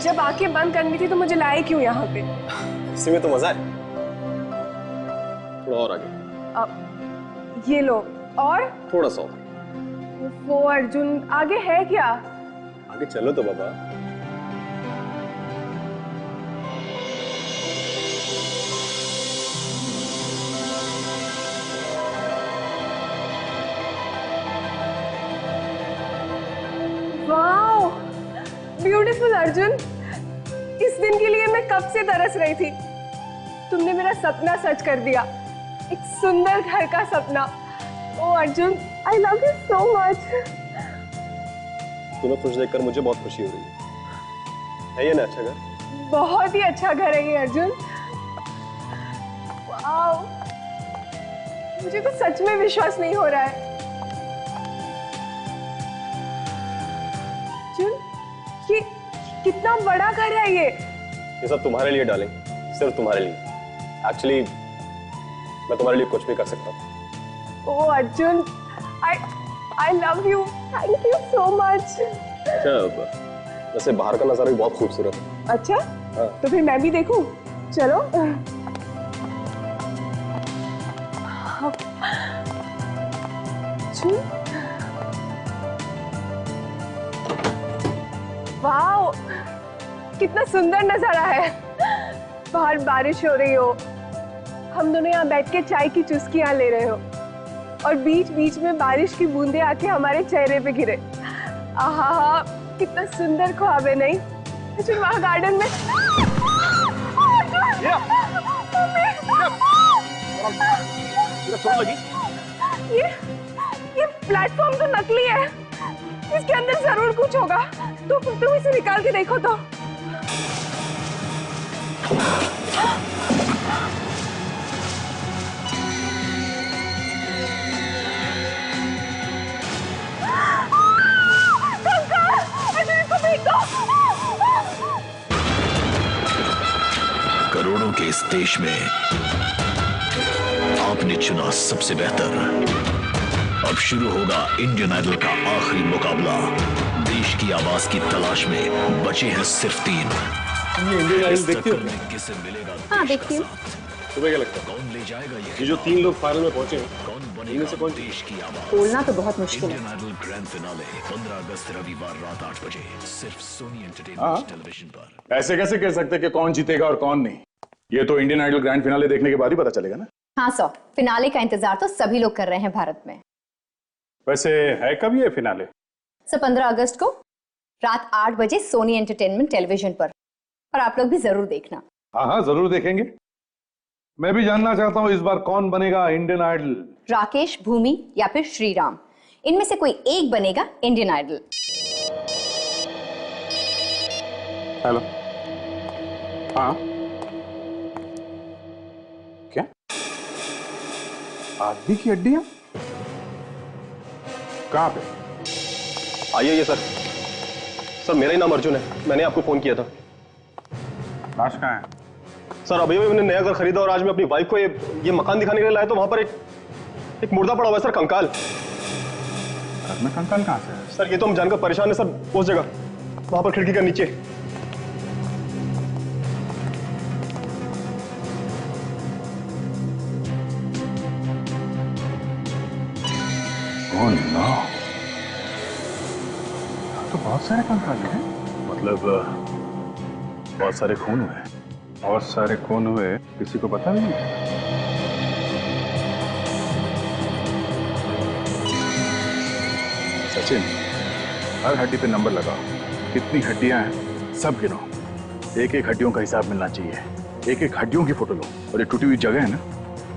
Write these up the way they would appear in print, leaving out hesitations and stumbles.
जब आंखें बंद करनी थी तो मुझे लाए क्यों यहाँ पे? इसी में तो मजा है। थोड़ा और आगे। ये लो। और थोड़ा सा और। वो अर्जुन, आगे है क्या? आगे चलो तो बाबा। Wow, beautiful Arjun. इस दिन के लिए मैं कब से तरस रही थी। तुमने मेरा सपना सच कर दिया, एक सुंदर घर का सपना। ओ Arjun, I love you so much. तुम्हें खुश देखकर मुझे बहुत खुशी हो रही है ये ना अच्छा घर? बहुत ही अच्छा घर है ये अर्जुन। वाओ, मुझे तो सच में विश्वास नहीं हो रहा है। अर्जुन, ये कितना बड़ा घर है ये सब तुम्हारे लिए डालें, सिर्फ तुम्हारे लिए। एक्चुअली मैं तुम्हारे लिए कुछ भी कर सकता हूँ। ओ Arjun, I love you, thank you so much. अच्छा, वैसे बाहर का नजारा भी बहुत खूबसूरत है। अच्छा, हाँ। तो फिर मैं भी देखूं? चलो। वाओ, कितना सुंदर नजारा है। बाहर बारिश हो रही हो, हम दोनों यहाँ बैठ के चाय की चुस्कियां ले रहे हो और बीच बीच में बारिश की बूंदें आके हमारे चेहरे पे गिरे। आहा, कितना सुंदर ख्वाब है नहीं? वहाँ गार्डन में चोट लगी? ये प्लेटफॉर्म तो नकली है, इसके अंदर जरूर कुछ होगा। तुम इसे निकाल के देखो तो। करोड़ों के इस देश में आपने चुना सबसे बेहतर। अब शुरू होगा इंडियन आइडल का आखिरी मुकाबला। देश की आवाज की तलाश में बचे हैं सिर्फ 3। ये इंडियन आइडल देखती हो? किसे मिलेगा? हाँ, देखती हूँ। तुम्हें क्या लगता है कौन ले जाएगा ये जो 3 लोग फाइनल में पहुंचे हैं, कौन इनमें बनेगा से कौन? देश की आवाज? बोलना तो बहुत मुश्किल है। इंडियन आइडल ग्रैंड फिनाले 15 अगस्त रविवार रात 8 बजे सिर्फ सोनी हाँ। एंटरटेनमेंट टेलीविजन पर। ऐसे कैसे कह सकते कि कौन जीतेगा और कौन नहीं? ये तो इंडियन आइडल ग्रैंड फिनाले देखने के बाद ही पता चलेगा ना। हाँ सौ, फिनाले का इंतजार तो सभी लोग कर रहे हैं भारत में। वैसे है कब ये फिनाले? 15 अगस्त को रात 8 बजे सोनी एंटरटेनमेंट टेलीविजन पर, और आप लोग भी जरूर देखना। हाँ हाँ, जरूर देखेंगे। मैं भी जानना चाहता हूँ इस बार कौन बनेगा इंडियन आइडल। राकेश, भूमि या फिर श्रीराम, इनमें से कोई एक बनेगा इंडियन आइडल। हेलो। हाँ, क्या आदमी की हड्डियां कहाँ पे? आइए सर। सर मेरा ही नाम अर्जुन है, मैंने आपको फोन किया था। लाश कहाँ है? सर अभी मैंने नया घर खरीदा और आज मैं अपनी वाइफ को ये मकान दिखाने के लिए लाया तो वहां पर एक मुर्दा पड़ा हुआ है सर, कंकाल। घर में कंकाल कहाँ से है? सर ये तो हम जानकर परेशान है सर, उस जगह वहां पर खिड़की का नीचे। ओह नो, तो बहुत सारे कंकाल हैं। मतलब बहुत सारे खून हुए। बहुत सारे खून हुए, किसी को पता भी नहीं। सचिन, हर हड्डी पे नंबर लगाओ। कितनी हड्डियां हैं सब गिनो। एक एक हड्डियों का हिसाब मिलना चाहिए। एक एक हड्डियों की फोटो लो, और ये टूटी हुई जगह है ना,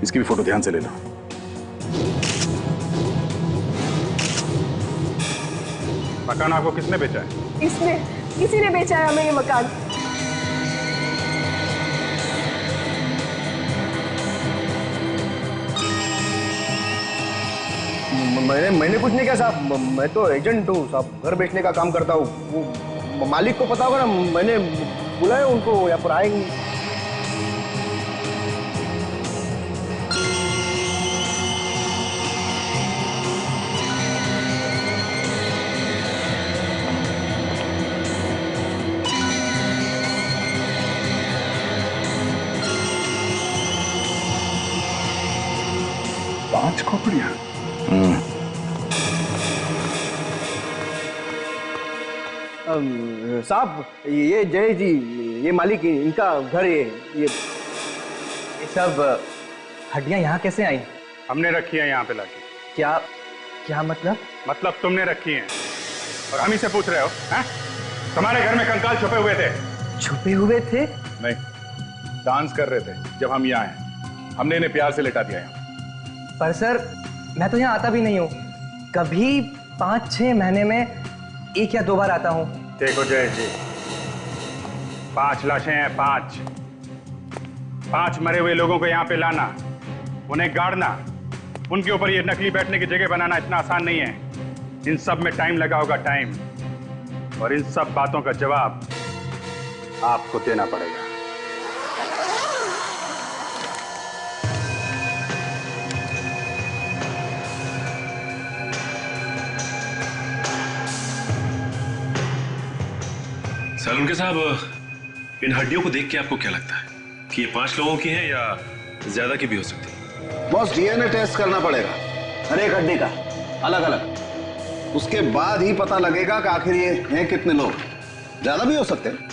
इसकी भी फोटो ध्यान से ले लो। मकान आपको किसने बेचा है? इसने, किसी ने बेचा है हमें ये मकान। मैंने कुछ नहीं किया साहब, मैं तो एजेंट हूँ साहब, घर बेचने का काम करता हूँ। वो मालिक को पता होगा ना, मैंने बुलाया उनको, यहाँ पर आएंगे। 5 खोपड़ियां। साहब ये जय जी, ये मालिक, इनका घर ये सब हड्डियां यहाँ कैसे आई? हमने रखी है यहाँ पे लाके। क्या क्या मतलब? मतलब तुमने रखी हैं और हम ही से पूछ रहे हो? हैं? तुम्हारे घर में कंकाल छुपे हुए थे। छुपे हुए थे? नहीं, डांस कर रहे थे जब हम यहाँ आए। हमने इन्हें प्यार से लेटा दिया यहाँ। पर सर मैं तो यहाँ आता भी नहीं हूँ, कभी 5-6 महीने में 1 या 2 बार आता हूँ। देखो जय जी, 5 लाशें हैं, 5 मरे हुए लोगों को यहाँ पे लाना, उन्हें गाड़ना, उनके ऊपर ये नकली बैठने की जगह बनाना इतना आसान नहीं है। इन सब में टाइम लगा होगा, टाइम, और इन सब बातों का जवाब आपको देना पड़ेगा। सालुंके साहब, इन हड्डियों को देख के आपको क्या लगता है कि ये 5 लोगों की हैं या ज्यादा की भी हो सकती है? बॉस, डीएनए टेस्ट करना पड़ेगा हर एक हड्डी का अलग अलग। उसके बाद ही पता लगेगा कि आखिर ये हैं कितने लोग। ज्यादा भी हो सकते हैं।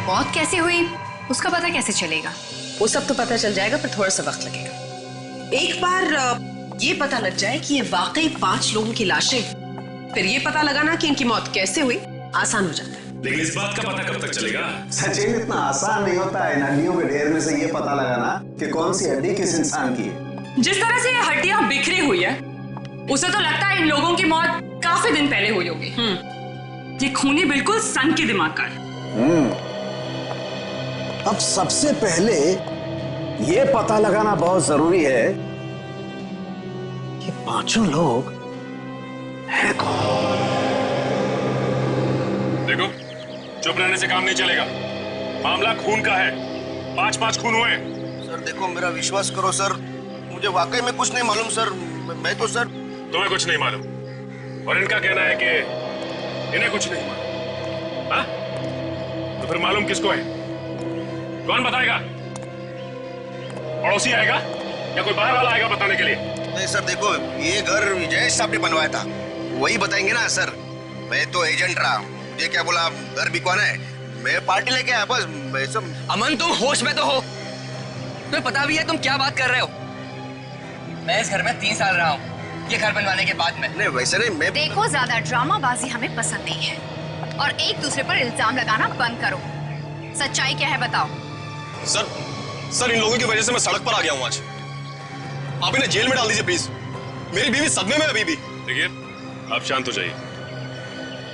मौत कैसे हुई उसका पता कैसे चलेगा? वो सब तो पता चल जाएगा, पर थोड़ा सा वक्त लगेगा। एक बार ये पता लग जाए कि ये वाकई 5 लोगों की लाशें, फिर ये पता लगाना कि इनकी मौत कैसे हुई आसान हो जाता है। लेकिन इस बात का पता कब तक चलेगा? सचिन, इतना आसान नहीं होता है हड्डियों के ढेर में से ये पता लगाना कि कौन सी हड्डी किस इंसान की है। जिस तरह से ये हड्डियां बिखरी हुई है, उसे तो लगता है इन लोगों की मौत काफी दिन पहले हुई होगी। ये खूनी बिल्कुल सन के दिमाग का है। अब सबसे पहले ये पता लगाना बहुत जरूरी है कि 5 लोग हैं कौन। देखो, चुप रहने से काम नहीं चलेगा। मामला खून का है। 5 खून हुए। सर देखो, मेरा विश्वास करो सर, मुझे वाकई में कुछ नहीं मालूम सर। मैं तो सर, तुम्हें कुछ नहीं मालूम और इनका कहना है कि इन्हें कुछ नहीं मालूम। हाँ? तो फिर मालूम किसको है? कौन बताएगा? पड़ोसी आएगा या कोई बाहर वाला आएगा बताने के लिए? नहीं सर देखो, ये घर विजय साहब ने बनवाया था, वही बताएंगे ना सर। मैं तो एजेंट रहा, मुझे क्या बोला, घर बिकवाना है, मैं पार्टी लेके आया बस। मैं सब। अमन, तुम होश में तो हो? तुम्हें पता भी है तुम क्या बात कर रहे हो? मैं इस घर में 3 साल रहा हूँ, ये घर बनवाने के बाद में। नहीं वैसे नहीं, मैं देखो, ज्यादा ड्रामाबाजी हमें पसंद नहीं है और एक दूसरे पर इल्जाम लगाना बंद करो। सच्चाई क्या है बताओ। सर इन लोगों की वजह से मैं सड़क पर आ गया हूँ आज। आप इन्हें जेल में डाल दीजिए प्लीज। मेरी बीवी सदमे में अभी भी। देखिए, आप शांत हो जाइए।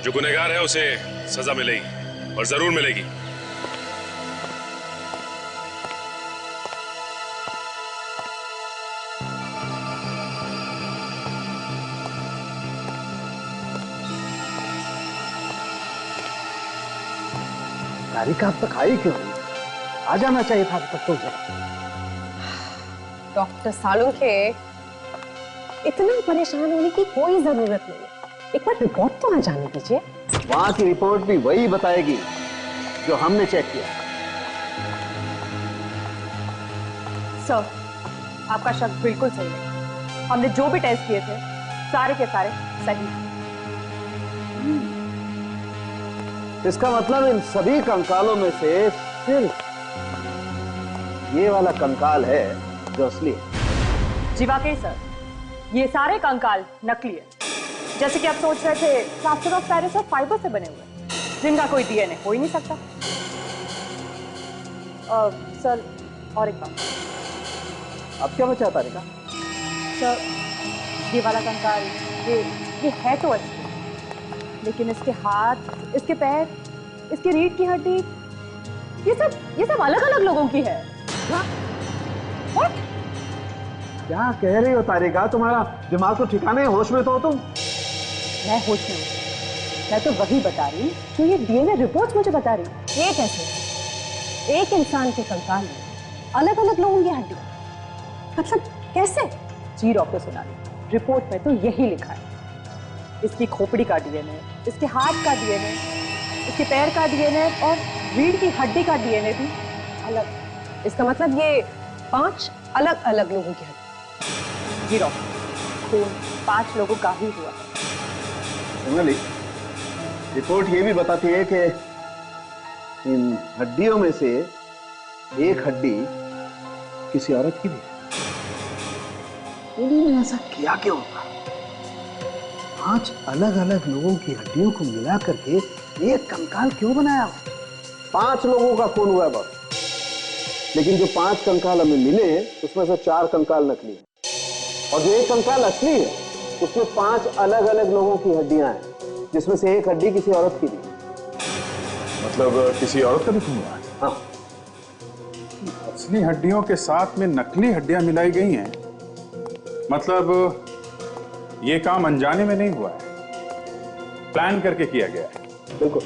जो गुनहगार है उसे सजा मिलेगी और जरूर मिलेगी। तारिका अब तक आई क्यों? आ जाना चाहिए था अब तक तो। डॉक्टर सालुंखे, इतना परेशान होने की कोई जरूरत नहीं है। एक बार रिपोर्ट तो आ जाने दीजिए। वहां की रिपोर्ट भी वही बताएगी जो हमने चेक किया। सर, आपका शक बिल्कुल सही है। हमने जो भी टेस्ट किए थे सारे के सारे सही। इसका मतलब इन सभी कंकालों में से सिर्फ ये वाला कंकाल है जो असली है। जी वाकई सर, ये सारे कंकाल नकली है। जैसे कि आप सोच रहे थे, प्लास्टर ऑफ पेरिस और फाइबर से बने हुए, जिनका कोई डीएनए हो ही नहीं सकता। सर, और एक बात। अब क्या बचा तारिका? सर, ये वाला कंकाल ये है तो असली, लेकिन इसके हाथ, इसके पैर, इसकी रीढ़ की हड्डी, ये सब अलग अलग लोगों की है। What? क्या कह रही हो तारिका? तुम्हारा दिमाग तो ठिकाने है, होश में तो हो तुम? मैं होश में हूँ। मैं तो वही बता रही हूँ जो ये डीएनए रिपोर्ट मुझे बता रही। ये कैसे एक इंसान के कंकाल में अलग अलग लोगों की हड्डी मतलब कैसे? जी डॉक्टर सोनाली, रिपोर्ट में तो यही लिखा है। इसकी खोपड़ी का डीएनए, इसके हाथ का डीएनए, इसके पैर का डीएनए और रीढ़ की हड्डी का डीएनए भी अलग। इसका मतलब ये 5 अलग अलग लोगों की हड्डी। जी डॉक्टर, खून 5 लोगों का ही हुआ है। सोनाली, रिपोर्ट ये भी बताती है कि इन हड्डियों में से एक हड्डी किसी औरत की भी है। उन्होंने ऐसा किया क्यों होगा? 5 अलग अलग लोगों की हड्डियों को मिला करके एक कंकाल क्यों बनाया? 5 लोगों का खून हुआ है बस, लेकिन जो 5 कंकाल हमें मिले उसमें से 4 कंकाल नकली हैं और जो एक कंकाल असली है उसमें 5 अलग अलग लोगों की हड्डियां हैं, जिसमें से एक हड्डी किसी औरत की भी। मतलब किसी औरत का भी खून हुआ है? हाँ। असली हड्डियों के साथ में नकली हड्डियां मिलाई गई हैं, मतलब ये काम अनजाने में नहीं हुआ है, प्लान करके किया गया है। बिल्कुल।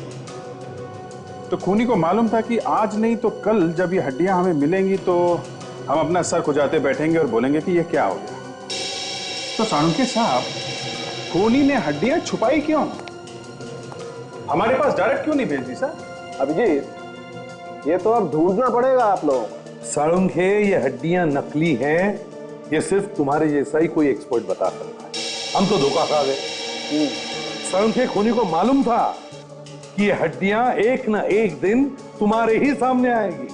तो खूनी को मालूम था कि आज नहीं तो कल जब ये हड्डियां हमें मिलेंगी तो हम अपना सर खुजाते बैठेंगे और बोलेंगे कि ये क्या हो गया। तो साळुंखे साहब, खूनी ने हड्डियां छुपाई क्यों? हमारे पास डायरेक्ट क्यों नहीं भेज दी सर? अभिजीत, ये तो अब ढूंढना पड़ेगा आप लोगों को। साळुंखे, ये हड्डियां नकली हैं, ये सिर्फ तुम्हारे जैसा ही कोई एक्सपर्ट बता सकता है। हम तो धोखा खा गए। साळुंखे, खूनी को मालूम था कि ये हड्डियां एक ना एक दिन तुम्हारे ही सामने आएगी।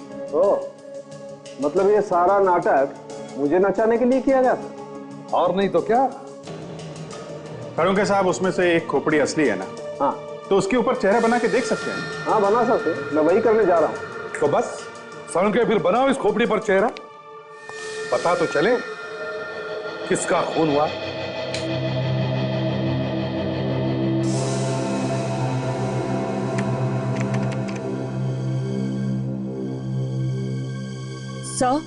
मतलब ये सारा नाटक मुझे नचाने के लिए किया गया था? और नहीं तो क्या। साळुंखे साहब, उसमें से एक खोपड़ी असली है ना? हाँ। तो उसके ऊपर चेहरा बना के देख सकते हैं? हाँ, बना सकते, मैं वही करने जा रहा हूँ। तो बस साळुंखे, फिर बनाओ इस खोपड़ी पर चेहरा, पता तो चले किसका खून हुआ। सर,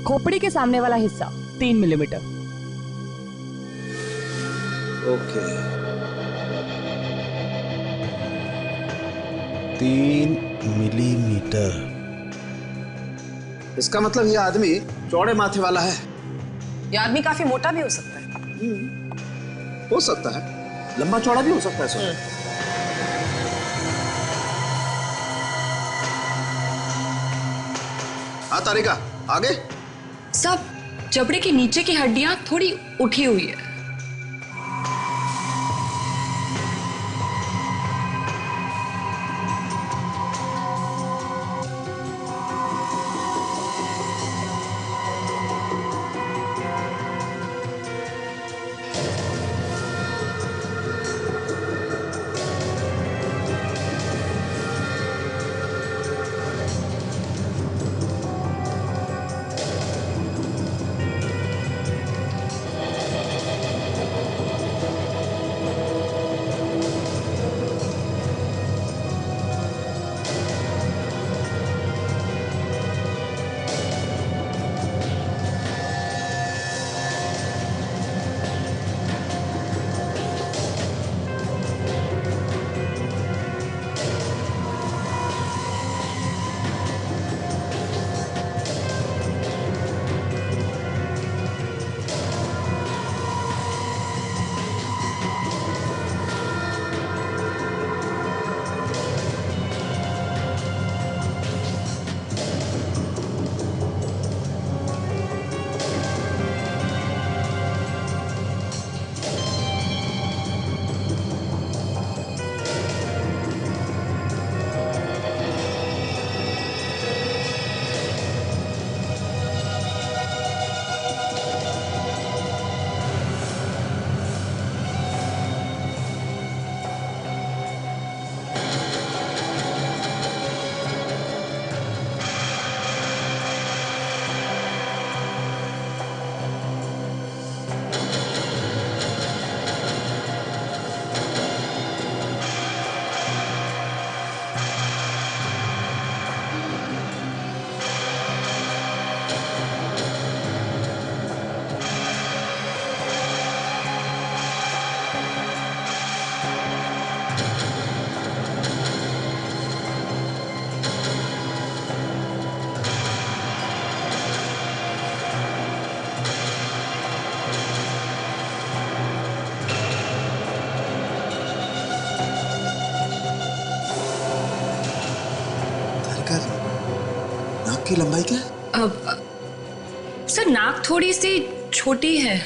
खोपड़ी के सामने वाला हिस्सा 3 मिलीमीटर। Okay, 3 millimetre. इसका मतलब ये आदमी चौड़े माथे वाला है। ये आदमी काफी मोटा भी हो सकता है। हो सकता है, लंबा चौड़ा भी हो सकता है सर। हाँ तारिका, आगे। सब जबड़े के नीचे की हड्डियां थोड़ी उठी हुई है। की लंबाई क्या है? सर नाक थोड़ी सी छोटी है।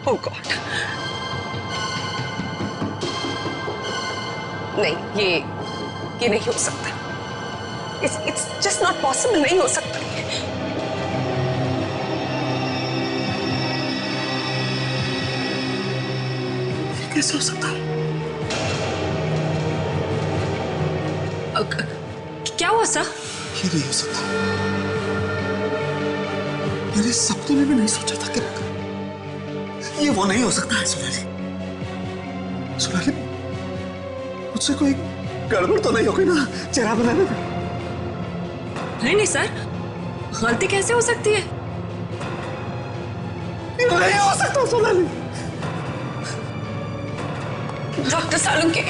Oh God. नहीं, ये नहीं हो सकता। It's just not possible, नहीं हो सकता। ये कैसे हो सकता है? क्या हुआ सर? ये नहीं हो सकता। मैंने सपने में भी नहीं सोचा था कि ये वो नहीं हो सकता है। सोनाली, सोनाली, मुझसे कोई गड़बड़ तो नहीं हो गई ना चेहरा बनाने में? नहीं सर, गलती कैसे हो सकती है? ये नहीं हो सकता सोनाली। डॉक्टर सालुंके,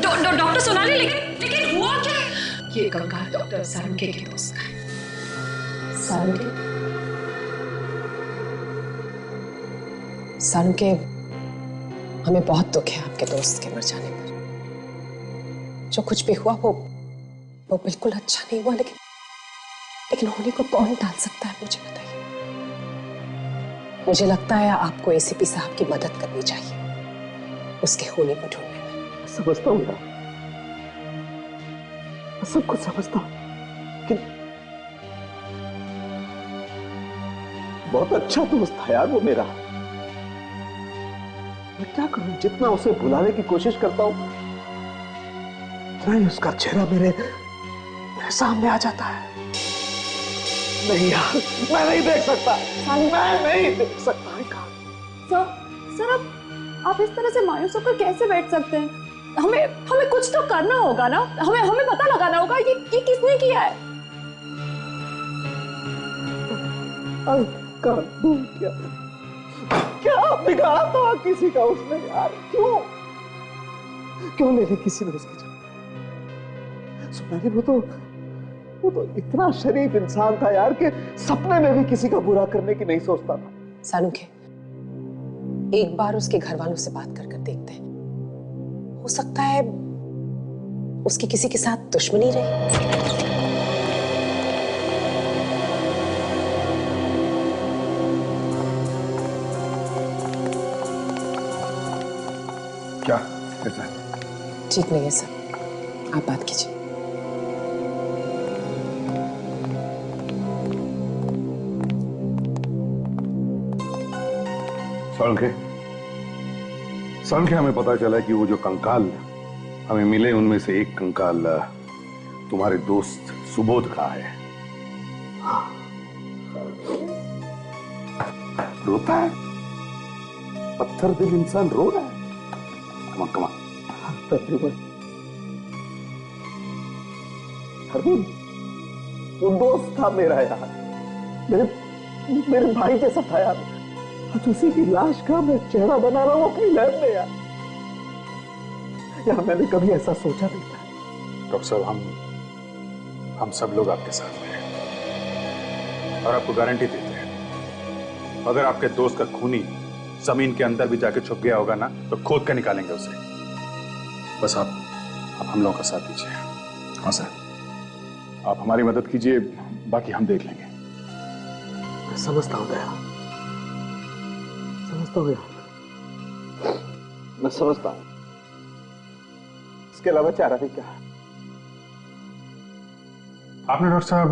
डॉक्टर सोनाली, लेकिन हुआ क्या? ये कंकाल डॉक्टर सालुंके के दोस्त का है। सालुंके? सालुंके, हमें बहुत दुख है आपके दोस्त के मर जाने पर। जो कुछ भी हुआ वो बिल्कुल अच्छा नहीं हुआ, लेकिन होने को कौन टाल सकता है, मुझे बताइए। मुझे लगता है आपको एसीपी साहब की मदद करनी चाहिए उसके होने को ढूंढने में। समझता हूँ यार, सब कुछ समझता हूँ, लेकिन बहुत अच्छा दोस्त था यार वो मेरा। मैं क्या करूं, जितना उसे भुलाने की कोशिश करता हूं उतना ही उसका चेहरा मेरे सामने आ जाता है। नहीं यार, मैं नहीं देख सकता, मैं नहीं देख सकता। सर आप इस तरह से मायूस होकर कैसे बैठ सकते हैं? हमें कुछ तो करना होगा ना, हमें पता लगाना होगा ये किसने किया है। क्या बिगाड़ा था किसी का उसने यार? क्यों ले ली किसी ने उसकी जान? सुनाली, वो तो इतना शरीफ इंसान था यार कि सपने में भी किसी का बुरा करने की नहीं सोचता था। सालुंके, एक बार उसके घर वालों से बात कर देखते हैं, हो सकता है उसकी किसी के साथ दुश्मनी रही। क्या कैसा है? ठीक नहीं है सर, आप बात कीजिए। सालुंके, हमें पता चला कि वो जो कंकाल हमें मिले उनमें से एक कंकाल तुम्हारे दोस्त सुबोध का है। रोता है, पत्थर दिल इंसान रो रहा है। कमा वो दोस्त था मेरा यार, मेरे भाई जैसा था यार। आज उसी की लाश का मैं चेहरा बना रहा हूं अपनी लैब में यार। मैंने कभी ऐसा सोचा नहीं था। डॉक्टर साहब, हम सब लोग आपके साथ हैं और आपको गारंटी देते हैं, अगर आपके दोस्त का खूनी जमीन के अंदर भी जाके छुप गया होगा ना, तो खोद कर निकालेंगे उसे। बस आप हम लोगों का साथ दीजिए। हाँ सर, आप हमारी मदद कीजिए, बाकी हम देख लेंगे। मैं समझता हूँ दया, समझता हूँ यार, मैं समझता हूँ। इसके अलावा चारा भी क्या? आपने डॉक्टर साहब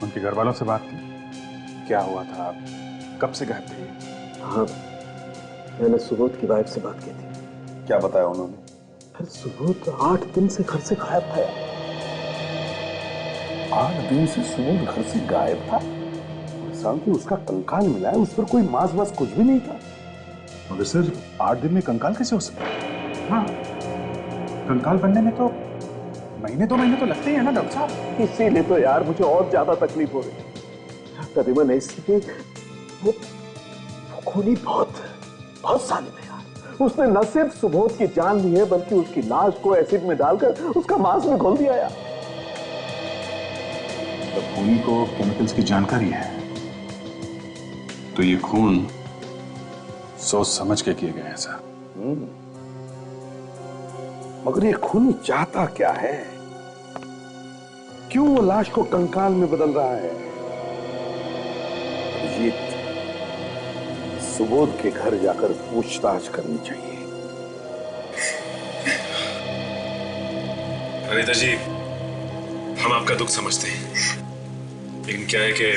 उनके घर वालों से बात की? क्या हुआ था, कब से गायब थे? हाँ, मैंने सुबोध की वाइफ से बात की थी। क्या बताया उन्होंने? फिर सुबोध 8 दिन से घर से गायब था यार। 8 दिन से सुबोध घर से गायब था? साल की उसका कंकाल मिला है, उस पर कोई मांस वास कुछ भी नहीं था। मगर सर 8 दिन में कंकाल कैसे हो सकता है? हाँ, कंकाल बनने में तो महीने 2 महीने तो लगते ही है ना डॉक्टर साहब। इसीलिए तो यार मुझे और ज्यादा तकलीफ हो रही है। तकरीबन इसलिए वो खूनी बहुत सालिम है यार। उसने न सिर्फ सुबोध की जान ली है बल्कि उसकी लाश को एसिड में डालकर उसका मांस में घोल दिया यार। तो खूनी को केमिकल्स की जानकारी है, तो ये खून सोच समझ के किए गए हैं सर। मगर ये खूनी चाहता क्या है? क्यों वो लाश को कंकाल में बदल रहा है? अभिजीत, सुबोध के घर जाकर पूछताछ करनी चाहिए। अनिता जी, हम आपका दुख समझते हैं, लेकिन क्या है कि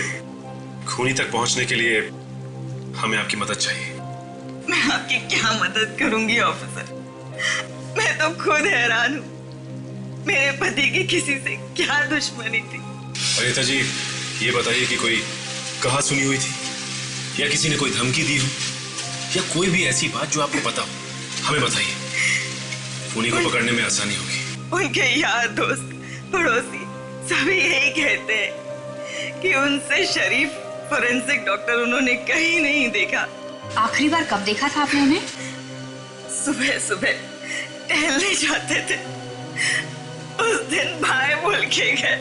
खूनी तक पहुंचने के लिए हमें आपकी मदद चाहिए। मैं आपकी क्या मदद करूंगी ऑफिसर? मैं तो खुद हैरान हूँ। मेरे पति की किसी से क्या दुश्मनी थी? अनिता जी, ये बताइए कि कोई कहा सुनी हुई थी या किसी ने कोई धमकी दी हो या कोई भी ऐसी बात जो आपको पता हो, हमें बताइए। खूनी को पकड़ने में आसानी होगी। उनके यार, दोस्त, पड़ोसी सभी यही कहते हैं कि उनसे शरीफ फोरेंसिक डॉक्टर उन्होंने कहीं नहीं देखा। आखिरी बार कब देखा था आपने उन्हें? सुबह सुबह टहलने जाते थे, उस दिन भाई बोल के गए,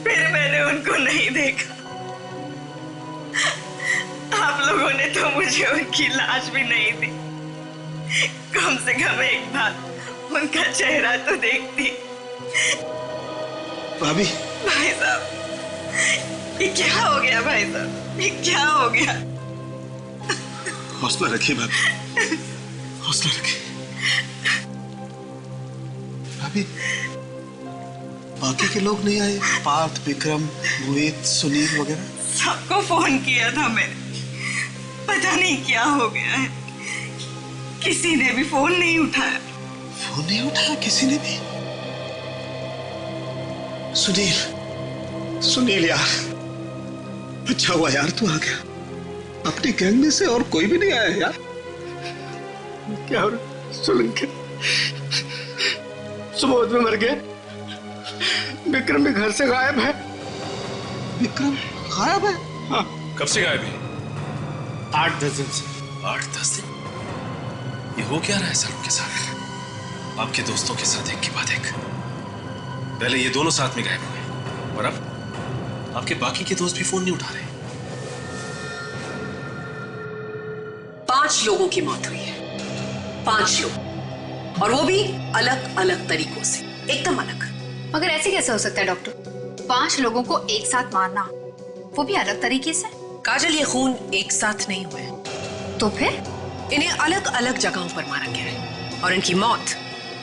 फिर मैंने उनको नहीं देखा। आप लोगों ने तो मुझे उनकी लाश भी नहीं दी। कम से कम एक बार उनका चेहरा तो देखती। भाभी, भाई साहब, ये क्या हो गया? भाई साहब, ये क्या हो गया? हौसला रखिए भाभी, हौसला रखिए। भाभी, बाकी के लोग नहीं आए? पार्थ, विक्रम, मोहित, सुनील वगैरह? सबको फोन किया था मैंने, पता नहीं क्या हो गया है। किसी ने भी फोन नहीं उठाया। फोन नहीं उठाया किसी ने भी? सुनील यार, अच्छा हुआ यार तू आ गया। अपनी गैंग में से और कोई भी नहीं आया यार। क्या हो रहा? सोलंकी, सुबोध में मर गए। विक्रम भी घर से गायब है। विक्रम गायब है? हाँ। कब से गायब है? 8-10 दिन से। 8-10 दिन? ये हो क्या रहा है सर उनके साथ? आपके दोस्तों के साथ एक की बाद एक। पहले ये दोनों साथ में गायब हुए और अब आपके बाकी के दोस्त भी फोन नहीं उठा रहे। 5 लोगों की मौत हुई है। 5 लोग, और वो भी अलग अलग तरीकों से, एकदम अलग। मगर ऐसे कैसे हो सकता है डॉक्टर? 5 लोगों को एक साथ मारना, वो भी अलग तरीके से? काजल, ये खून एक साथ नहीं हुए। तो फिर? इन्हें अलग अलग जगहों पर मारा गया है और इनकी मौत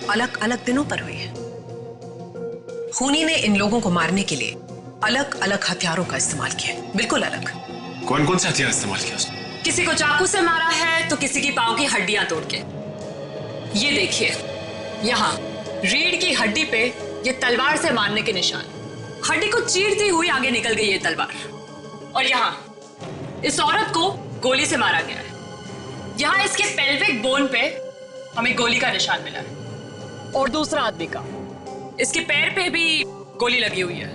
अलग अलग दिनों पर हुई है। खूनी ने इन लोगों को मारने के लिए अलग अलग हथियारों का इस्तेमाल किया, बिल्कुल अलग। कौन कौन से हथियार इस्तेमाल किया उसने? किसी को चाकू से मारा है तो किसी की पांव की हड्डियां तोड़ के। ये देखिए, यहाँ रीढ़ की हड्डी पे ये तलवार से मारने के निशान। हड्डी को चीरती हुई आगे निकल गई ये तलवार। और यहाँ इस औरत को गोली से मारा गया है। यहाँ इसके पेल्विक बोन पे हमें गोली का निशान मिला है। और दूसरा आदमी का, इसके पैर पे भी गोली लगी हुई है।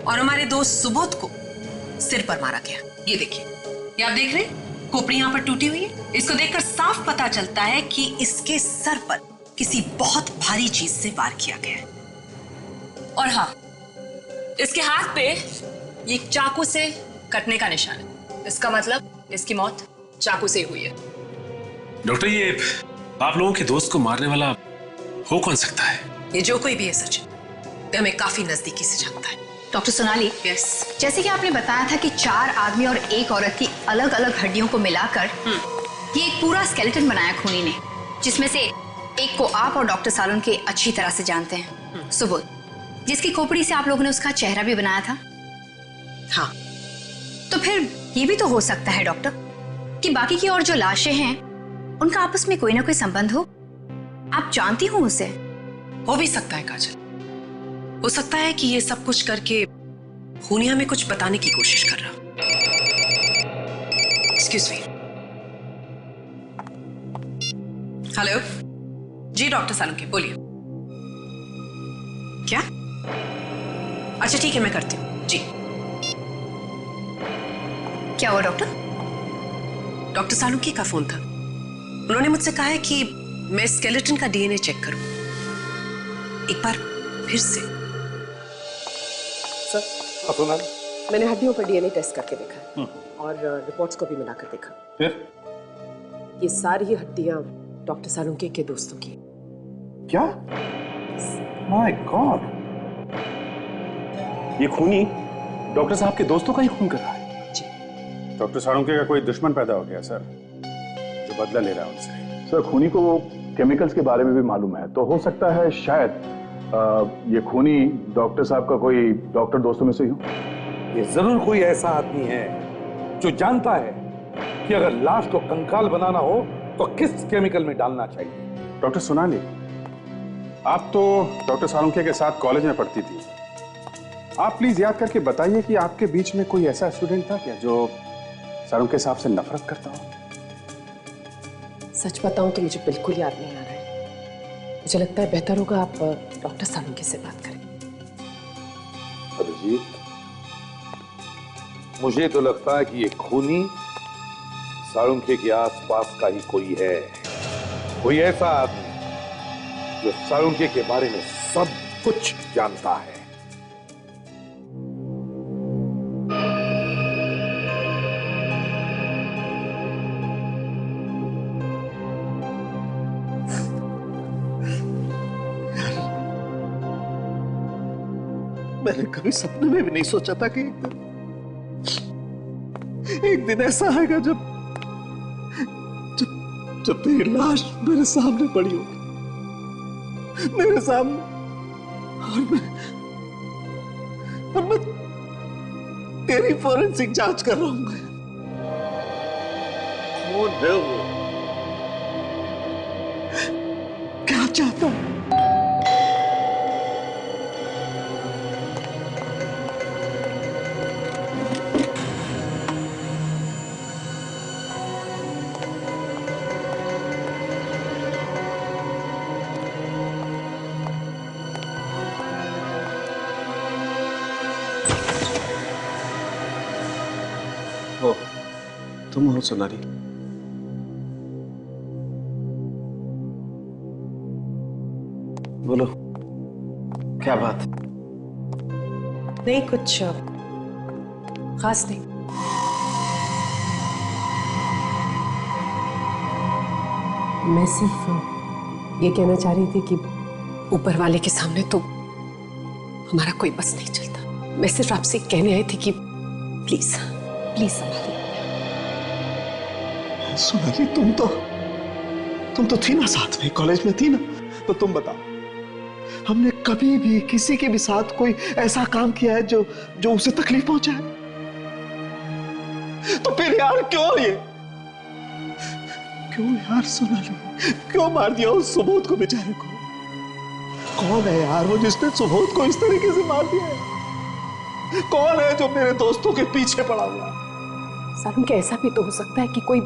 और हमारे दोस्त सुबोध को सिर पर मारा गया। ये देखिए, ये आप देख रहे हैं, खोपड़ी यहाँ पर टूटी हुई है। इसको देखकर साफ पता चलता है कि इसके सर पर किसी बहुत भारी चीज से वार किया गया है। और हाँ, इसके हाथ पे ये चाकू से कटने का निशान है। इसका मतलब इसकी मौत चाकू से हुई है। डॉक्टर, ये आप लोगों के दोस्त को मारने वाला हो कौन सकता है? ये जो कोई भी है सचिन, तो हमें काफी नजदीकी से जानता है। डॉक्टर सोनाली, यस, जैसे कि आपने बताया था कि 4 आदमी और एक औरत की अलग अलग हड्डियों को मिलाकर ये एक पूरा स्केलेटन बनाया खूनी ने, जिसमें से एक को आप और डॉक्टर सालन के अच्छी तरह से जानते हैं, सुबोध, जिसकी खोपड़ी से आप लोगों ने उसका चेहरा भी बनाया था। हाँ। तो फिर ये भी तो हो सकता है डॉक्टर कि बाकी की और जो लाशें हैं उनका आपस में कोई ना कोई संबंध हो। आप जानती हो उसे? हो भी सकता है काजल, हो सकता है कि ये सब कुछ करके खूनी हमें कुछ बताने की कोशिश कर रहा। Excuse me. हेलो जी, डॉक्टर सालुंके, बोलिए। क्या? अच्छा ठीक है, मैं करती हूँ जी। क्या हुआ डॉक्टर? डॉक्टर सालुंके का फोन था। उन्होंने मुझसे कहा है कि मैं स्केलेटन का डीएनए चेक करूं एक बार फिर से। सर सोनाली, मैंने हड्डियों पर डीएनए टेस्ट करके देखा है और रिपोर्ट्स को भी मिलाकर देखा। फिर ये सारी हड्डियां डॉक्टर सालुंके के दोस्तों की। क्या? माय गॉड, ये खूनी डॉक्टर साहब के दोस्तों का ही खून कर रहा है। डॉक्टर सालुंके का कोई दुश्मन पैदा हो गया सर, जो बदला ले रहा है उनसे। सर, खूनी को केमिकल्स के बारे में भी मालूम है, तो हो सकता है शायद ये खूनी डॉक्टर साहब का कोई डॉक्टर दोस्तों में से ही हो। ये जरूर कोई ऐसा आदमी है जो जानता है कि अगर लाश को कंकाल बनाना हो तो किस केमिकल में डालना चाहिए। डॉक्टर सोनाली, आप तो डॉक्टर सालुंके के साथ कॉलेज में पढ़ती थी। आप प्लीज याद करके बताइए कि आपके बीच में कोई ऐसा स्टूडेंट था क्या जो सालुंके साहब से नफरत करता हो? सच बताऊं तो मुझे बिल्कुल याद नहीं आ रहा है। मुझे लगता है बेहतर होगा आप डॉक्टर सालुंके से बात करें। अभिजीत, मुझे तो लगता है कि ये खूनी सालुंके के आसपास का ही कोई है, कोई ऐसा आदमी जो सालुंके के बारे में सब कुछ जानता है। मैंने कभी सपने में भी नहीं सोचा था कि एक दिन ऐसा आएगा जब जब जब तेरी लाश मेरे सामने पड़ी होगी, मेरे सामने, और मैं तेरी फोरेंसिक जांच कर रहा हूं। कौन है वो? क्या चाहता है? तुम हो सोनाली? बोलो, क्या बात? नहीं, कुछ खास नहीं। मैं सिर्फ ये कहना चाह रही थी कि ऊपर वाले के सामने तो हमारा कोई बस नहीं चलता। मैं सिर्फ आपसे कहने आई थी कि प्लीज प्लीज संभालिए। सोनाली, तुम तो थी ना साथ में, कॉलेज में थी ना, तो तुम बताओ, हमने कभी भी किसी के भी साथ कोई ऐसा काम किया है जो उसे तकलीफ पहुंचाए? तो फिर यार क्यों यार सोनाली, क्यों मार दिया उस सुबोध को बेचारे को? कौन है यार वो जिसने सुबोध को इस तरीके से मार दिया है? कौन है जो मेरे दोस्तों के पीछे पड़ा हुआ? सालुंके, ऐसा भी तो हो सकता है कि कोई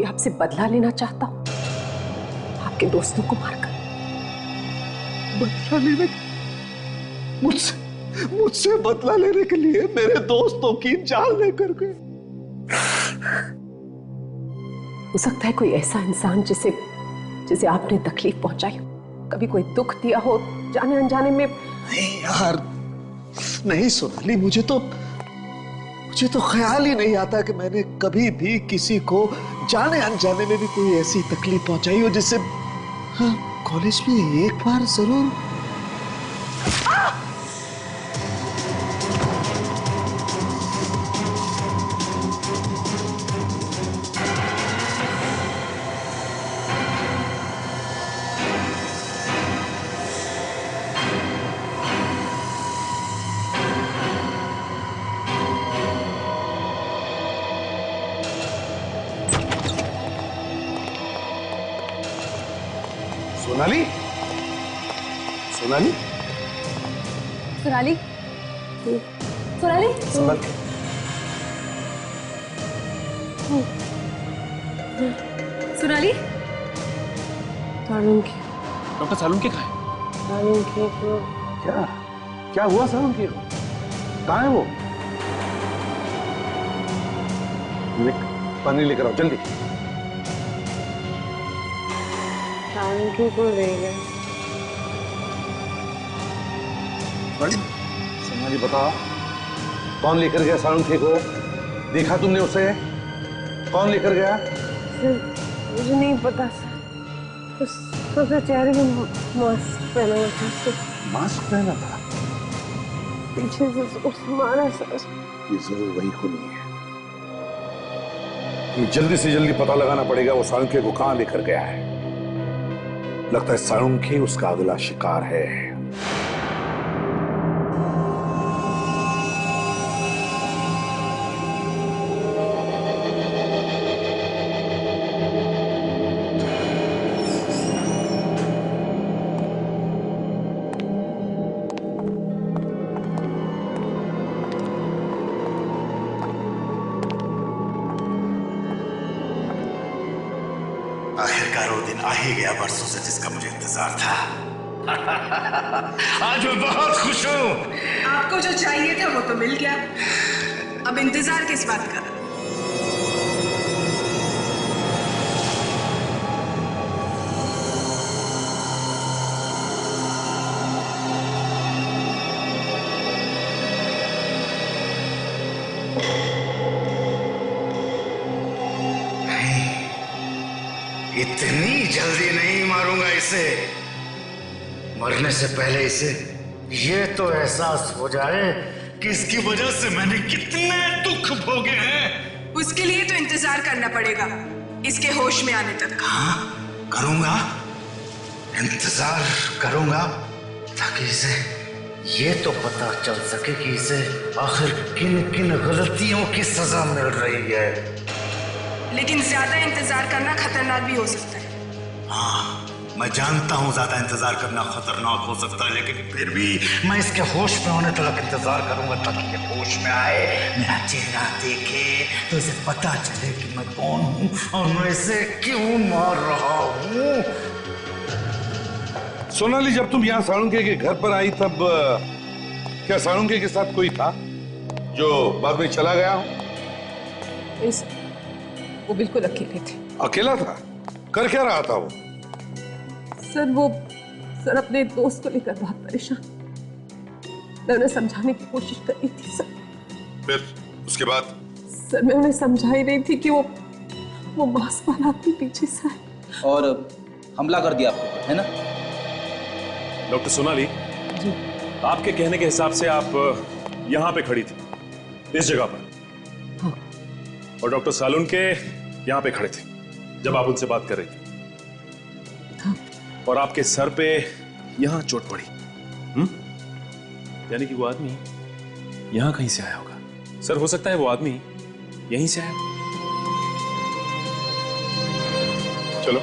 आपसे बदला लेना चाहता हो, आपके दोस्तों को मारकर। बदला लेने? मुझसे बदला लेने के लिए मेरे दोस्तों की जान लेकर गए। हो सकता है कोई ऐसा इंसान जिसे आपने तकलीफ पहुंचाई हो, कभी कोई दुख दिया हो जाने अनजाने में। नहीं यार, नहीं सोनाली, मुझे तो ख्याल ही नहीं आता कि मैंने कभी भी किसी को जाने अनजाने में भी कोई ऐसी तकलीफ पहुंचाई हो जिससे। हाँ, कॉलेज में एक बार जरूर। सोनाली, सोनाली, सोनाली, सोनाली, संभल। सोनाली, सालुंके, डॉक्टर सालुंके कहाँ है? सालुंके को क्या क्या हुआ सालुंखे को? कहाँ है वो? पानी लेकर आओ जल्दी। सालुंखे को ले गए। सोनाली बताओ, कौन लेकर गया सालुंखे को? देखा तुमने उसे? कौन लेकर गया? सर मुझे नहीं पता सर, उसके चेहरे में मास्क पहना हुआ था सर। मास्क पहना था? पीछे से उसने मारा सर। ये जरूर वही खूनी है। ये जल्दी से जल्दी पता लगाना पड़ेगा वो सालुंखे को कहां लेकर गया है। लगता है सालुंखे उसका अगला शिकार है। आखिरकार वो दिन आ ही गया बरसों से जिसका मुझे इंतजार था। आज मैं बहुत खुश हूँ। आपको जो चाहिए था वो तो मिल गया, अब इंतजार किस बात का? इतनी जल्दी नहीं मारूंगा इसे। मरने से पहले इसे ये तो एहसास हो जाए कि इसकी वजह से मैंने कितने दुख भोगे हैं। उसके लिए तो इंतजार करना पड़ेगा, इसके होश में आने तक। हाँ, करूंगा, इंतजार करूंगा, ताकि इसे ये तो पता चल सके कि इसे आखिर किन किन गलतियों की सजा मिल रही है। लेकिन ज्यादा इंतजार करना खतरनाक भी हो सकता है। हाँ, मैं जानता हूँ ज्यादा इंतजार करना खतरनाक हो सकता है, लेकिन फिर भी मैं इसके होश में होने तक इंतजार करूंगा, ताकि ये होश में आए, मेरा चेहरा देखे, तो इसे पता चले कि मैं कौन हूँ और मैं इसे क्यों मार रहा हूँ। सोनाली, जब तुम यहाँ सालुंखे के घर पर आई तब क्या सालुंखे के साथ कोई था जो बाद में चला गया हो? वो बिल्कुल अकेले थे। अकेला था? कर क्या रहा था वो? सर अपने दोस्त को लेकर बहुत परेशान। मैं उन्हें समझाने की कोशिश कर रही थी सर। फिर उसके बाद? सर मैं उन्हें समझा ही रही थी कि वो मास्क वाला अपने पीछे से आए और हमला कर दिया आपको, है ना? डॉक्टर सोनाली जी, आपके कहने के हिसाब से आप यहाँ पे खड़ी थी, इस जगह पर। हाँ। और डॉक्टर सालुंखे यहाँ पे खड़े थे जब आप उनसे बात कर रही थी। हाँ। और आपके सर पे यहाँ चोट पड़ी। यानी कि वो आदमी यहाँ कहीं से आया होगा। सर, हो सकता है वो आदमी यहीं से आया हो। चलो।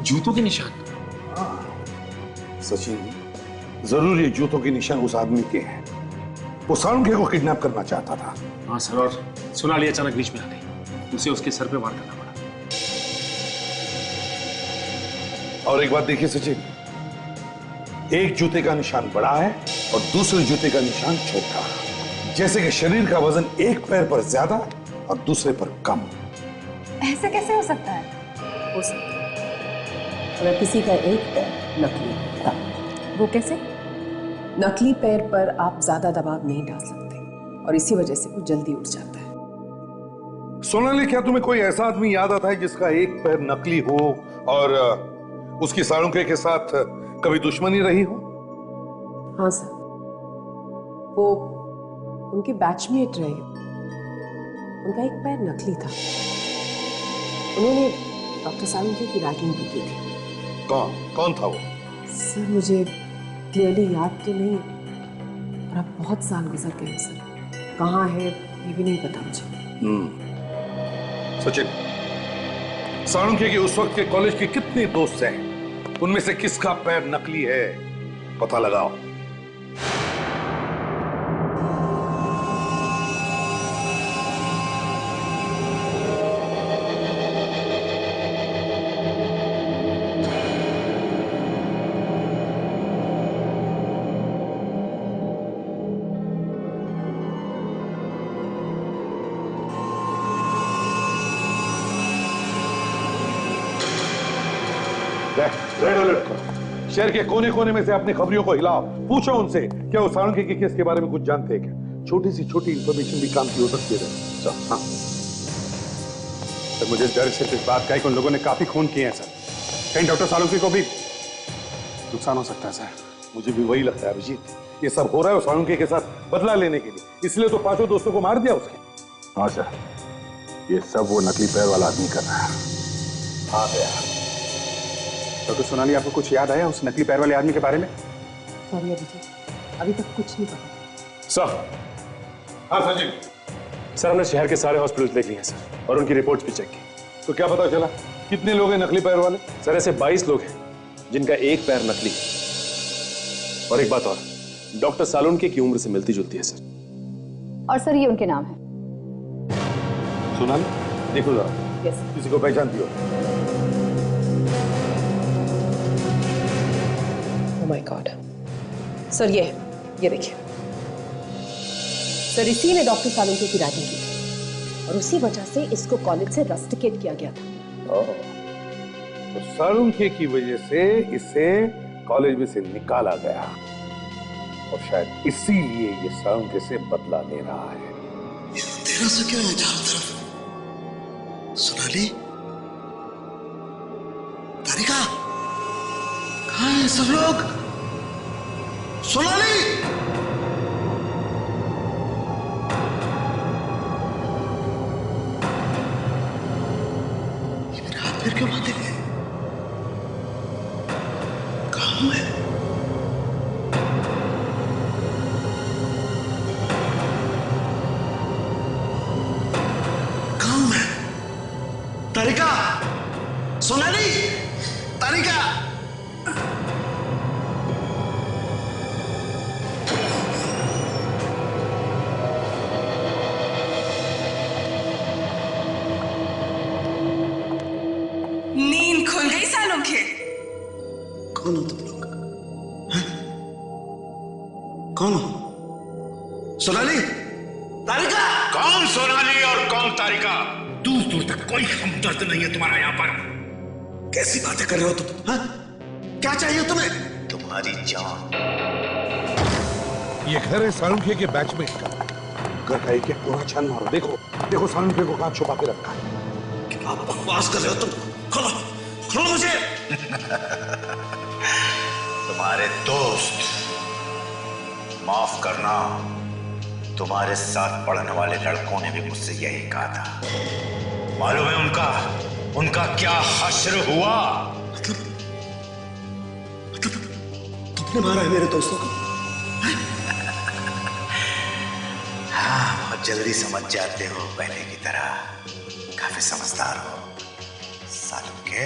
जूतों के निशान। सचिन, जरूर ये जूतों के निशान उस आदमी के हैं। वो सालुंखे को किडनैप करना चाहता था। हाँ सर, और सोनाली अचानक बीच में आ गई, उसे उसके सर पे वार करना पड़ा। और एक बात देखिए सचिन, एक जूते का निशान बड़ा है और दूसरे जूते का निशान छोटा। जैसे कि शरीर का वजन एक पैर पर ज्यादा और दूसरे पर कम। ऐसा कैसे हो सकता है? हो सकता है अगर किसी का एक पैर नकली होता। वो कैसे? नकली पैर पर आप ज्यादा दबाव नहीं डाल सकते और इसी वजह से वो जल्दी उठ जाता है। सोनाली, क्या तुम्हें कोई ऐसा आदमी याद आता है जिसका एक पैर नकली हो और उसकी सालुंखे के साथ कभी दुश्मनी रही हो? हाँ सर, वो उनके बैचमेट रहे। उनका एक पैर नकली था। उन्होंने डॉक्टर सालुंखे की रैगिंग भी की थी। कौन था वो? सर मुझे क्लियरली याद तो नहीं, और अब बहुत साल गुजर गए सर। कहाँ है ये भी नहीं पता मुझे। सचिन, सालुंखे के उस वक्त के कॉलेज के कितने दोस्त हैं? उनमें से किसका पैर नकली है, पता लगाओ। रेड अलर्ट करो। शहर के कोने कोने में से अपनी खबरियों को हिलाओ। पूछो उनसे क्या वो सालुंखे के केस के बारे में कुछ जानते हैं क्या। छोटी सी छोटी इंफॉर्मेशन भी काम की हो सकती है। हाँ सर, मुझे डर सिर्फ इस बात का है कि उन लोगों ने काफी खून किए हैं सर। कहीं डॉक्टर सालुंखे को भी नुकसान हो सकता है सर। मुझे भी वही लगता है अभिजीत। ये सब हो रहा है सालुंखे के साथ बदला लेने के लिए, इसलिए तो 5 दोस्तों को मार दिया उसके। हाँ सर, ये सब वो नकली पैर वाला आदमी कर रहा है। आ गया। डॉक्टर सोनाली, आपको कुछ याद आया उस नकली पैर वाले आदमी के बारे में? सॉरी अभिजीत, अभी तक कुछ नहीं पता। सर। हाँ सचिन। सर, हमने शहर के सारे हॉस्पिटल देख लिए हैं सर, और उनकी रिपोर्ट्स भी चेक की। तो क्या पता चला? कितने लोग हैं नकली पैर वाले? सर, ऐसे 22 लोग हैं जिनका एक पैर नकली है। और एक बात और, डॉक्टर सालुंखे की उम्र से मिलती जुलती है सर। और सर ये उनके नाम है। सोनाली देखो जरा। यस। किसी को पहचानती हो? ओह माय गॉड सर, ये देखिए सर, इसी ने डॉक्टर सालुंखे की रैगिंग की थी और उसी वजह से इसको कॉलेज से रस्टिकेट किया गया था। तो सालुंखे की वजह से इसे कॉलेज में से निकाला गया और शायद इसीलिए ये सालुंखे से बदला ले रहा है। तेरा से क्या है चारों तरफ? सोनाली, तारिका, कहाँ हैं सब लोग? सोनाली, ये मेरे हाथ फिर क्यों बांधे गए? कहाँ हूं मैं? तारिका, सोनाली, तारिका, नींद खुल गई सालुंखे? कौन हो तुम लोग? कौन हो? सोनाली, तारिका। कौन सोनाली और कौन तारिका? दूर दूर तक कोई हमदर्द नहीं है तुम्हारा यहाँ पर। कैसी बातें कर रहे हो तुम? हाँ? क्या चाहिए तुम्हें? तुम्हारी जान। ये घर है सालुंखे के बैचमेट का। घर का एक एक कोना छान मारो। देखो देखो सालुंखे को कहाँ छुपा के रखा है। क्या बकवास कर रहे हो तुम? खोलो खोलो मुझे। तुम्हारे दोस्त, माफ करना, तुम्हारे साथ पढ़ने वाले लड़कों ने भी मुझसे यही कहा था। मालूम है उनका क्या हश्र हुआ? मतलब तुमने मारा है मेरे दोस्तों को? हाँ, बहुत जल्दी समझ जाते हो, पहले की तरह काफी समझदार हो सालुंखे।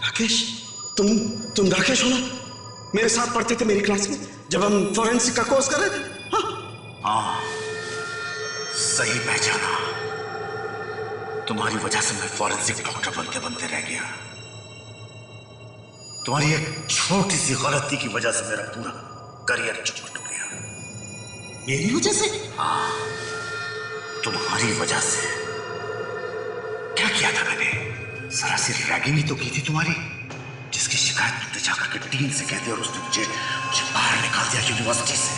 राकेश, तुम राकेश हो ना? मेरे साथ पढ़ते थे मेरी क्लास में जब हम फॉरेंसिक का कोर्स कर रहे थे। हाँ, सही पहचाना। तुम्हारी वजह से मैं फॉरेंसिक डॉक्टर बनते बनते रह गया। तुम्हारी एक छोटी सी गलती की वजह से मेरा पूरा करियर चौपट हो गया। मेरी वजह से? हाँ, तुम्हारी वजह से। क्या किया था मैंने? जरा सी रैगिंग ही तो की थी तुम्हारी, जिसकी शिकायत तुमने जाकर के डीन से कहते और उसने मुझे बाहर निकाल दिया यूनिवर्सिटी से।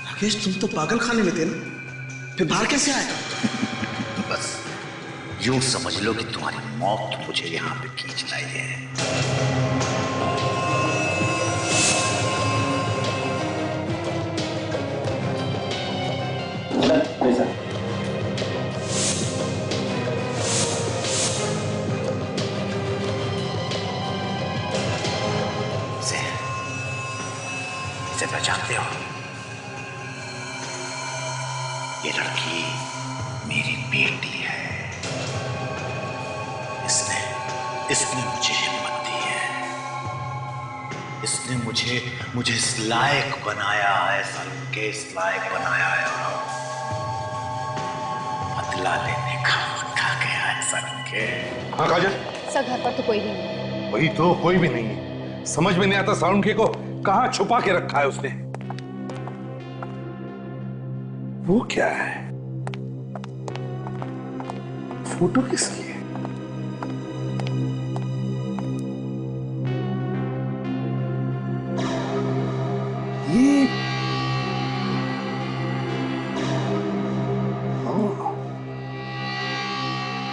राकेश, तुम तो पागल खाने में थे ना, फिर बाहर कैसे आए? बस यूं समझ लो कि तुम्हारी मौत मुझे यहां पे खींच लाई है। इसे पहचानते हो? ये लड़की मेरी बेटी है। इसने मुझे हिम्मत दी है, इसने मुझे इस लायक बनाया है, के इस लायक बनाया है। बदला लेने का वक्त आ गया है सलूम के। हाँ काजल? सर घर पर तो कोई भी नहीं। वही तो, कोई भी नहीं है। समझ में नहीं आता सालुंखे को कहां छुपा के रखा है उसने। वो क्या है? फोटो किसकी है? ये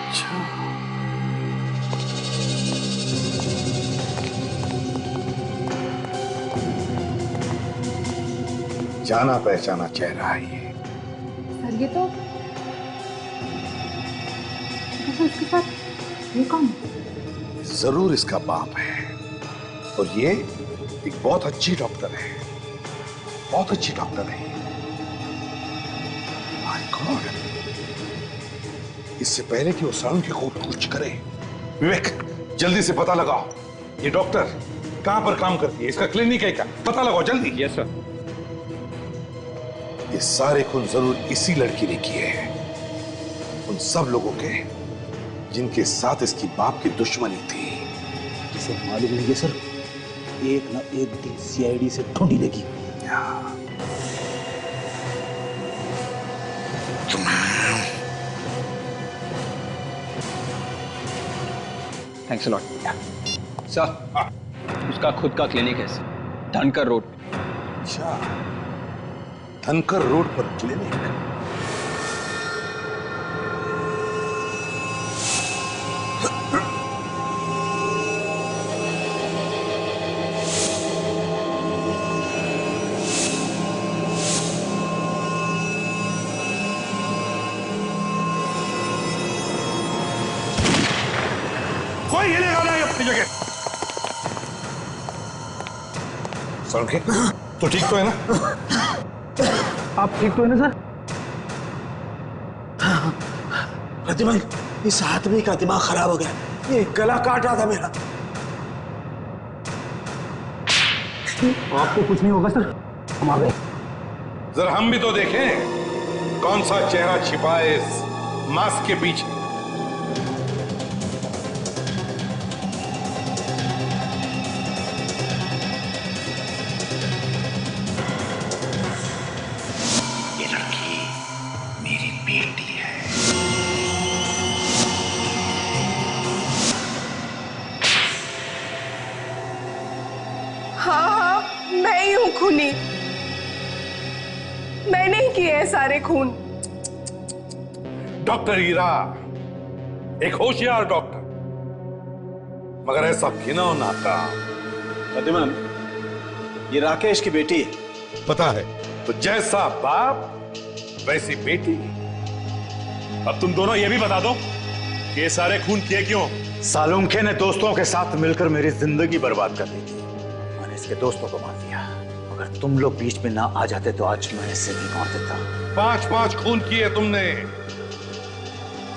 अच्छा, जाना पहचाना चेहरा है ये। सर ये तो इसके साथ ये कौन? जरूर इसका बाप है, और ये एक बहुत अच्छी डॉक्टर है, बहुत अच्छी डॉक्टर है। माय गॉड, इससे पहले कि वो सालुंखे को कुछ करे, विवेक जल्दी से पता लगाओ ये डॉक्टर कहां पर काम करती है, इसका क्लिनिक है क्या, पता लगाओ जल्दी। Yes sir. ये सारे खून जरूर इसी लड़की ने किए हैं, उन सब लोगों के जिनके साथ इसकी बाप की दुश्मनी थी। जिसे मालूम नहीं है सर, एक ना एक दिन सीआईडी से ढूंढ ही लेगी। Thanks a lot sir. उसका खुद का क्लिनिक है सर, धनकर रोड। अच्छा, धनकर रोड पर क्लिनिक। कोई हिलेगा नहीं अपनी जगह। सालुंखे, तो ठीक तो है ना? आप ठीक तो है ना सर? प्रतिमल, इस आदमी का दिमाग खराब हो गया, ये गला काट रहा था मेरा। आपको कुछ नहीं होगा सर, हम आ गए। जरा हम भी तो देखें कौन सा चेहरा छिपा है इस मास्क के पीछे। ये लड़की मेरी बेटी है। हाँ हाँ, मैं ही हूँ खूनी। मैंने ही किए हैं सारे खून। डॉक्टर हीरा एक होशियार डॉक्टर, मगर ऐसा घिनौना काम। प्रतिमल, ये राकेश की बेटी है। पता है, तो जैसा बाप वैसी बेटी। अब तुम दोनों ये भी बता दो कि ये सारे खून किए क्यों? सालुंखे ने दोस्तों के साथ मिलकर मेरी जिंदगी बर्बाद कर दी थी। मैंने इसके दोस्तों को मार दिया। अगर तुम लोग बीच में ना आ जाते तो आज मैं इसे भी मार देता। 5-5 खून किए तुमने।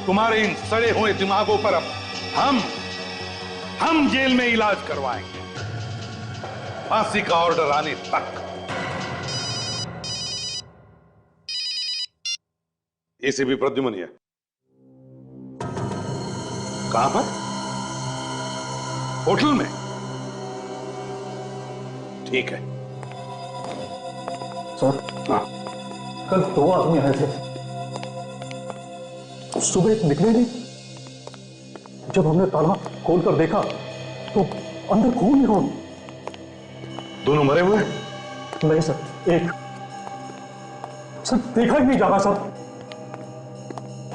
तुम्हारे इन सड़े हुए दिमागों पर अब हम जेल में इलाज करवाएंगे, फांसी का ऑर्डर आने तक। एसीपी प्रद्युमन है। कहां पर? होटल में? ठीक है सर। हाँ, कल 2 आदमी आए थे, सुबह निकले नहीं। जब हमने ताला खोलकर देखा तो अंदर खून ही खून। दोनों मरे हुए? नहीं सर, एक सर देखा ही नहीं जा रहा सर।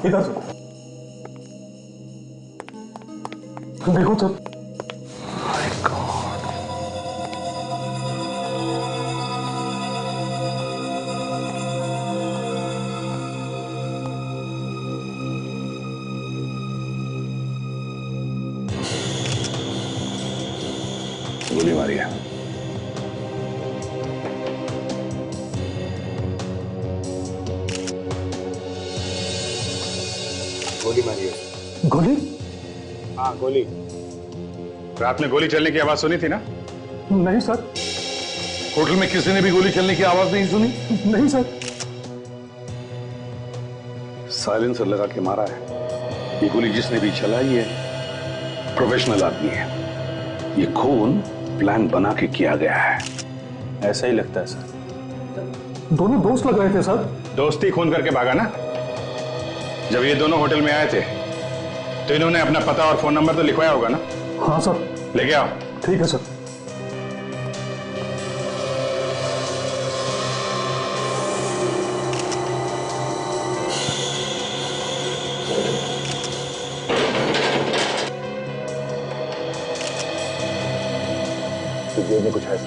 इधर सर देखो सर। गोली मारी है। गोली मारी है। गोली? हाँ गोली। रात में गोली चलने की आवाज सुनी थी ना? नहीं सर, होटल में किसी ने भी गोली चलने की आवाज नहीं सुनी। नहीं सर। साइलेंसर लगा के मारा है। ये गोली जिसने भी चलाई है प्रोफेशनल आदमी है। ये खून प्लान बना के किया गया है। ऐसा ही लगता है सर। दोनों दोस्त लग रहे थे सर। दोस्ती खून करके भागा ना। जब ये दोनों होटल में आए थे तो इन्होंने अपना पता और फोन नंबर तो लिखवाया होगा ना? हाँ सर। लेके आओ। ठीक है सर। जेब में कुछ है?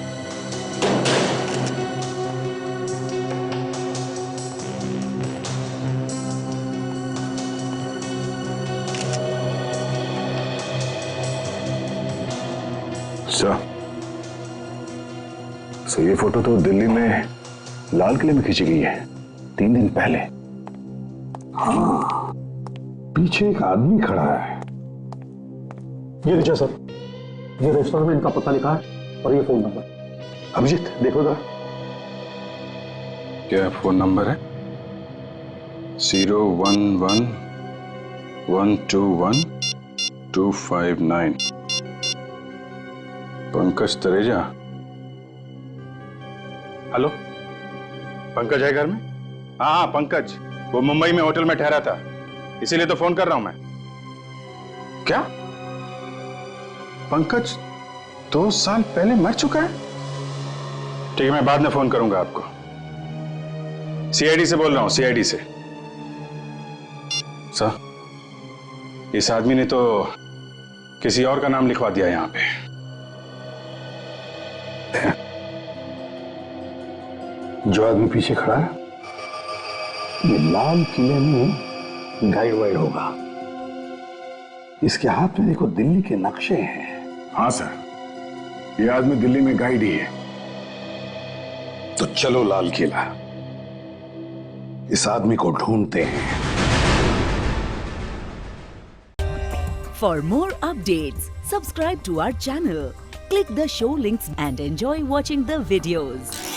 सो ये फोटो तो दिल्ली में लाल किले में खींची गई है 3 दिन पहले। हाँ, पीछे एक आदमी खड़ा है। ये लीजिए सर, ये रेस्टोरेंट में इनका पता लिखा है और ये फोन नंबर। अभिजीत देखो जरा। क्या फोन नंबर है? 011121259। पंकज तरेजा। हेलो, पंकज है घर में? हाँ हाँ पंकज, वो मुंबई में होटल में ठहरा था, इसीलिए तो फोन कर रहा हूं मैं। क्या पंकज 2 साल पहले मर चुका है? ठीक है, मैं बाद में फोन करूंगा आपको। सीआईडी से बोल रहा हूं, सीआईडी से। सर, इस आदमी ने तो किसी और का नाम लिखवा दिया यहां पे। जो आदमी पीछे खड़ा है ये लाल किले में गाइड वाइड होगा। इसके हाथ में देखो दिल्ली के नक्शे हैं। हाँ सर, ये आदमी दिल्ली में गाइड ही है। तो चलो लाल किला, इस आदमी को ढूंढते हैं। For more updates, subscribe to our channel, click the show links and enjoy watching the videos.